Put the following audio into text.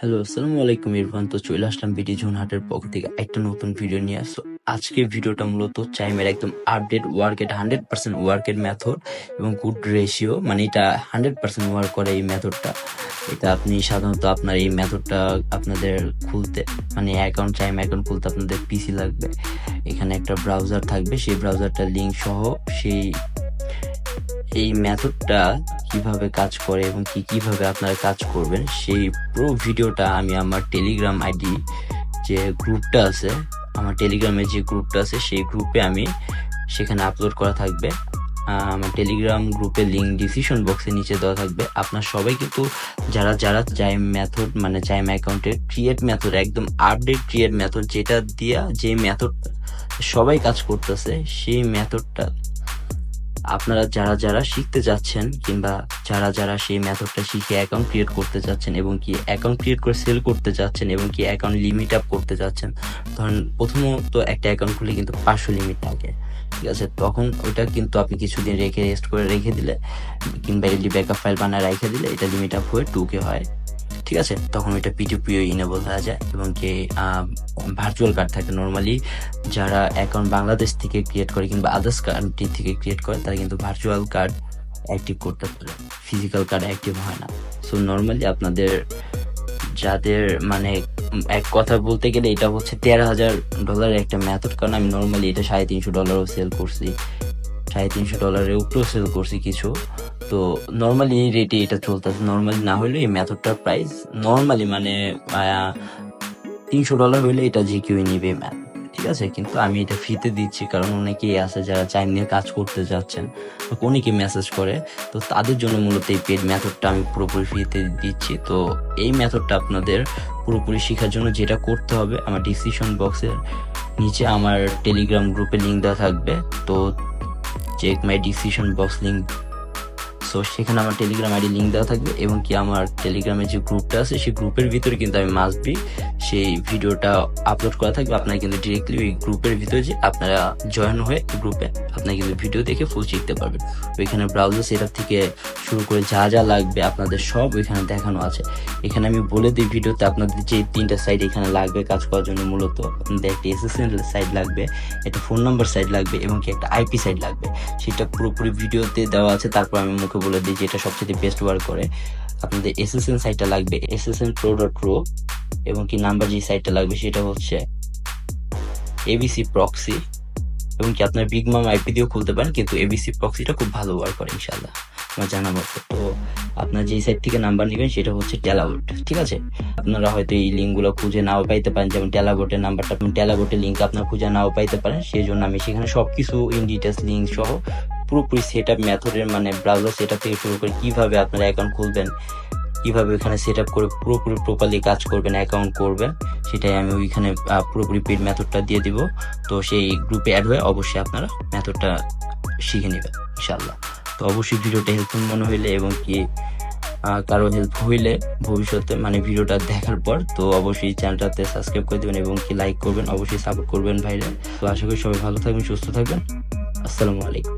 Hello, আসসালামু আলাইকুম ইরফান। তো চলে আসলাম বিডি জোন হাটের পক্ষ থেকে একটা নতুন ভিডিও নিয়ে আসো। আজকের ভিডিওটা মূলত চাইমের একদম আপডেট ওয়ার্কেট 100% ওয়ার্কের মেথড এবং গুড রেশিও, মানে এটা 100% ওয়ার্ক করে এই মেথডটা। এটা আপনি সাধারণত আপনার এই মেথডটা আপনাদের খুলতে, মানে চাইম অ্যাকাউন্ট খুলতে আপনাদের পিসি লাগবে। এখানে একটা ব্রাউজার থাকবে, সেই ব্রাউজারটা লিঙ্ক সহ এই মেথডটা কিভাবে কাজ করে এবং কিভাবে আপনারা কাজ করবেন সেই পুরো ভিডিওটা আমি আমার টেলিগ্রাম আইডি যে গ্রুপটা আছে, আমার টেলিগ্রামে যে গ্রুপটা আছে সেই গ্রুপে আমি সেখানে আপলোড করা থাকবে। আমার টেলিগ্রাম গ্রুপের লিঙ্ক ডিসক্রিপশন বক্সে নিচে দেওয়া থাকবে। আপনার সবাই কিন্তু যারা যারা চাইম মেথড, মানে চাইম অ্যাকাউন্টের ক্রিয়েট মেথড, একদম আপডেট ক্রিয়েট মেথড, যেটা দিয়া যে মেথড সবাই কাজ করতেছে, সেই মেথডটা আপনারা যারা যারা শিখতে যাচ্ছেন কিংবা যারা যারা সেই মেথডটা শিখে অ্যাকাউন্ট ক্রিয়েট করতে যাচ্ছেন এবং কি অ্যাকাউন্ট ক্রিয়েট করে সেল করতে যাচ্ছেন এবং কি অ্যাকাউন্ট লিমিট আপ করতে যাচ্ছেন, ধরেন প্রথমত একটা অ্যাকাউন্ট খুলে কিন্তু 500 লিমিট থাকে, ঠিক আছে? তখন ওটা কিন্তু আপনি কিছুদিন রেস্ট করে রেখে দিলে কিংবা এলডি ব্যাকআপ ফাইল বানায় রেখে দিলে এটা লিমিট আপ হয়ে 2K হয়, ঠিক আছে? তখন ওইটা পিটিপিও ইনেবল হয়ে যায় এবং কি ভার্চুয়াল কার্ড থাকে। নর্মালি যারা অ্যাকাউন্ট বাংলাদেশ থেকে ক্রিয়েট করে কিংবা আদার্স কান্ট্রি থেকে ক্রিয়েট করে তারা কিন্তু ভার্চুয়াল কার্ড অ্যাক্টিভ করতে পারে, ফিজিক্যাল কার্ড অ্যাক্টিভ হয় না। সো নর্মালি আপনাদের যাদের মানে এক কথা বলতে গেলে এটা হচ্ছে $13,000 একটা মেথড, কারণ আমি নর্মালি এটা $350 সেল করছি, $350 উপরেও সেল করছি কিছু। তো নর্মালি এই রেটে এটা চলতেছে। নর্মালি না হলে এই মেথডটার প্রাইস নর্মালি মানে $300 হইলে এটা যে কেউ নিবে ম্যাথ, ঠিক আছে? কিন্তু আমি এটা ফ্রিতে দিচ্ছি কারণ অনেকেই আছে যারা চাইম নিয়ে কাজ করতে যাচ্ছেন, অনেকে মেসেজ করে, তো তাদের জন্য মূলত এই পেড মেথডটা আমি পুরোপুরি ফ্রিতে দিচ্ছি। তো এই মেথডটা আপনাদের পুরোপুরি শেখার জন্য যেটা করতে হবে, আমার ডিসক্রিপশন বক্সের নিচে আমার টেলিগ্রাম গ্রুপে লিঙ্ক দেওয়া থাকবে। তো check my description box link. So সেখানে আমার টেলিগ্রাম আইডি লিঙ্ক দেওয়া থাকবে এবং কি আমার টেলিগ্রামের যে গ্রুপটা আছে সেই গ্রুপের ভিতরে কিন্তু আমি মাস্ট বি সেই ভিডিওটা আপলোড করা থাকবে। আপনারা কিন্তু ডিরেক্টলি ওই গ্রুপের ভিতরে যে আপনারা জয়েন হয়ে গ্রুপে আপনারা কিন্তু ভিডিও দেখে ফুল শিখতে পারবেন। ওইখানে ব্রাউজার সেটআপ থেকে শুরু করে যা যা লাগবে আপনাদের সব ওইখানে দেখানো আছে। এখানে আমি বলে দিই ভিডিওতে আপনাদের যে 3টা সাইট এখানে লাগবে কাজ করার জন্য। মূলত আপনাদের একটা এসএসএন সাইট লাগবে, একটা ফোন নাম্বার সাইট লাগবে এবং কি একটা আইপি সাইট লাগবে। সেটা পুরোপুরি ভিডিওতে দেওয়া আছে। তারপর আমি মুখে বলে দিই যে এটা সবচেয়ে বেস্ট ওয়ার্ক করে। আপনাদের এসএসএন সাইটটা লাগবে ssnpro.ro এবং কি নাম্বার যে সাইটটা লাগবে সেটা হচ্ছে এবিসি প্রক্সি এবং কি আপনার বিগ মাম আইপি দিয়েও খুলতে পারেন, কিন্তু এবিসি প্রক্সিটা খুব ভালো ওয়ার্ক করে ইনশাআল্লাহ আমার জানা মতো। তো আপনার যেই সাইট থেকে নাম্বার নেবেন সেটা হচ্ছে টেলাবোট, ঠিক আছে? আপনারা হয়তো এই লিঙ্কগুলো খুঁজে নাও পাইতে পারেন, যেমন টেলাবোটের নাম্বারটা, টেলাবোটের লিঙ্ক আপনার খুঁজে নাও পাইতে পারেন। সেই জন্য আমি সেখানে সবকিছু ইন ডিটেলস লিঙ্ক সহ পুরোপুরি সেট আপ মেথডের, মানে ব্রাউজার সেট আপ থেকে শুরু করে কিভাবে আপনারা অ্যাকাউন্ট খুলবেন, কিভাবে ওইখানে সেট আপ করে পুরোপুরি প্রপারলি কাজ করবেন, অ্যাকাউন্ট করবেন, সেটাই আমি ওইখানে পুরোপুরি পেড মেথডটা দিয়ে দিব। তো সেই গ্রুপে অ্যাড হয়ে অবশ্যই আপনারা মেথডটা শিখে নেবেন ইনশাআল্লাহ। তো অবশ্যই ভিডিওটা হেল্পফুল মনে হইলে এবং কি কারো হেল্প হইলে ভবিষ্যতে মানে ভিডিওটা দেখার পর তো অবশ্যই চ্যানেলটাতে সাবস্ক্রাইব করে দেবেন এবং কি লাইক করবেন, অবশ্যই সাপোর্ট করবেন ভাইরা। তো আশা করি সবাই ভালো থাকবেন, সুস্থ থাকবেন। আসসালামু আলাইকুম।